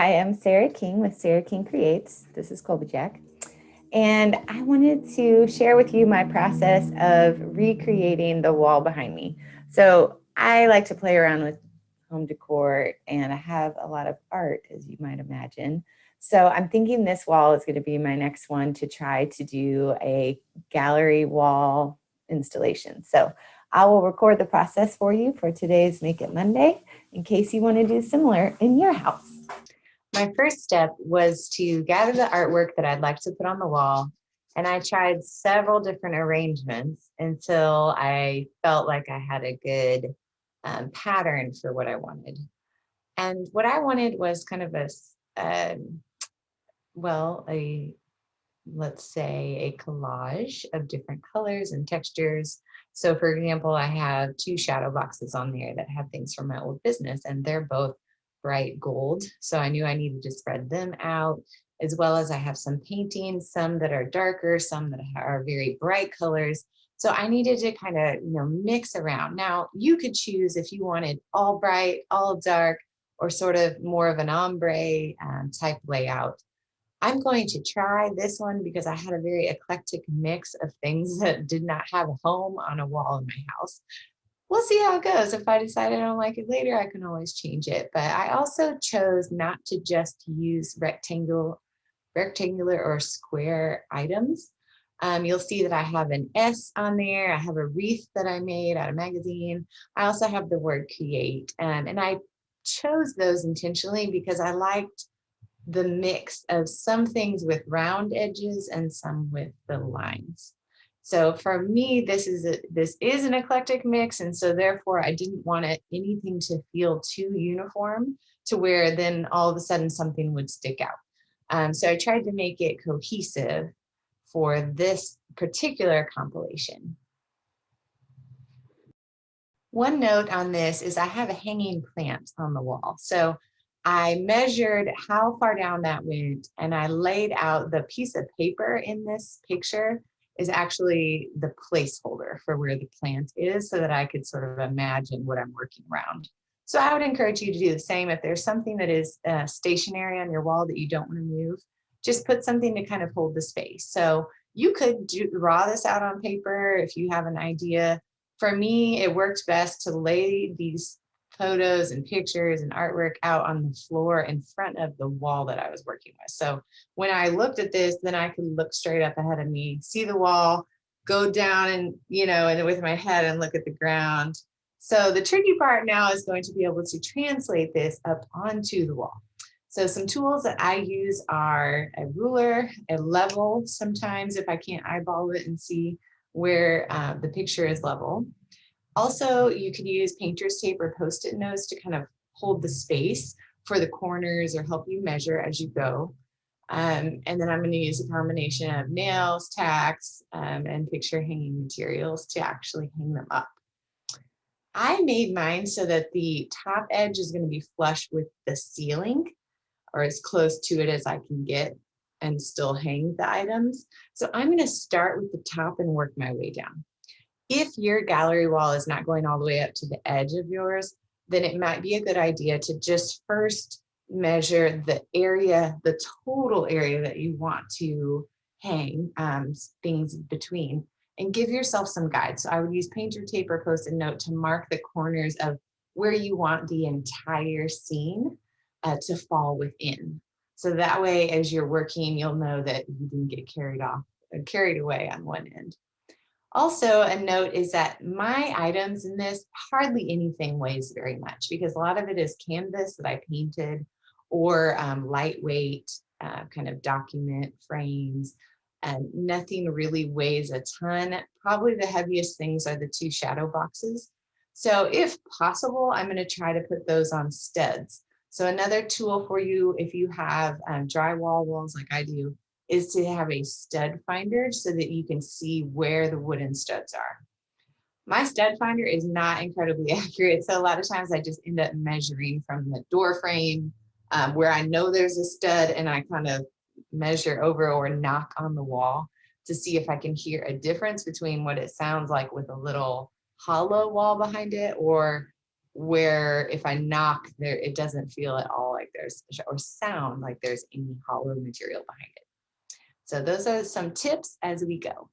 I am Sarah King with Sarah King Creates. This is Colby Jack. And I wanted to share with you my process of recreating the wall behind me. So I like to play around with home decor, and I have a lot of art, as you might imagine. So I'm thinking this wall is going to be my next one to try to do a gallery wall installation. So I will record the process for you for today's Make It Monday in case you want to do similar in your house. My first step was to gather the artwork that I'd like to put on the wall, and I tried several different arrangements until I felt like I had a good pattern for what I wanted. And what I wanted was kind of let's say a collage of different colors and textures. So for example, I have 2 shadow boxes on there that have things from my old business, and they're both bright gold. So I knew I needed to spread them out, as well as I have some paintings, some that are darker, some that are very bright colors. So I needed to kind of, mix around. Now you could choose if you wanted all bright, all dark, or sort of more of an ombre type layout. I'm going to try this one because I had a very eclectic mix of things that did not have a home on a wall in my house. We'll see how it goes. If I decide I don't like it later, I can always change it. But I also chose not to just use rectangular or square items. You'll see that I have an S on there. I have a wreath that I made out of magazine. I also have the word create. And I chose those intentionally because I liked the mix of some things with round edges and some with the lines. So for me, this is an eclectic mix, and so therefore I didn't want anything to feel too uniform to where then all of a sudden something would stick out. So I tried to make it cohesive for this particular compilation. One note on this is I have a hanging plant on the wall. So I measured how far down that went, and I laid out the piece of paper in this picture is actually the placeholder for where the plant is so that I could sort of imagine what I'm working around. So I would encourage you to do the same. If there's something that is stationary on your wall that you don't want to move, just put something to kind of hold the space. So you could draw this out on paper if you have an idea. For me, it worked best to lay these photos and pictures and artwork out on the floor in front of the wall that I was working with. So when I looked at this, then I could look straight up ahead of me, see the wall, go down and with my head and look at the ground. So the tricky part now is going to be able to translate this up onto the wall. So some tools that I use are a ruler, a level, sometimes if I can't eyeball it and see where the picture is level. Also, you could use painter's tape or Post-it notes to kind of hold the space for the corners or help you measure as you go. And then I'm going to use a combination of nails, tacks, and picture hanging materials to actually hang them up. I made mine so that the top edge is going to be flush with the ceiling, or as close to it as I can get and still hang the items. So I'm going to start with the top and work my way down. If your gallery wall is not going all the way up to the edge of yours, then it might be a good idea to just first measure the area, the total area that you want to hang things between, and give yourself some guides. So I would use painter tape or Post-it note to mark the corners of where you want the entire scene to fall within. So that way, as you're working, you'll know that you didn't get carried away on one end. Also, a note is that my items in this, hardly anything weighs very much because a lot of it is canvas that I painted or lightweight kind of document frames. And nothing really weighs a ton. Probably the heaviest things are the 2 shadow boxes. So if possible, I'm going to try to put those on studs. So another tool for you, if you have drywall walls like I do, is to have a stud finder so that you can see where the wooden studs are. My stud finder is not incredibly accurate, so a lot of times I just end up measuring from the door frame where I know there's a stud, and I kind of measure over or knock on the wall to see if I can hear a difference between what it sounds like with a little hollow wall behind it or where if I knock there, it doesn't feel at all like there's, or sound like there's any hollow material behind it. So those are some tips as we go.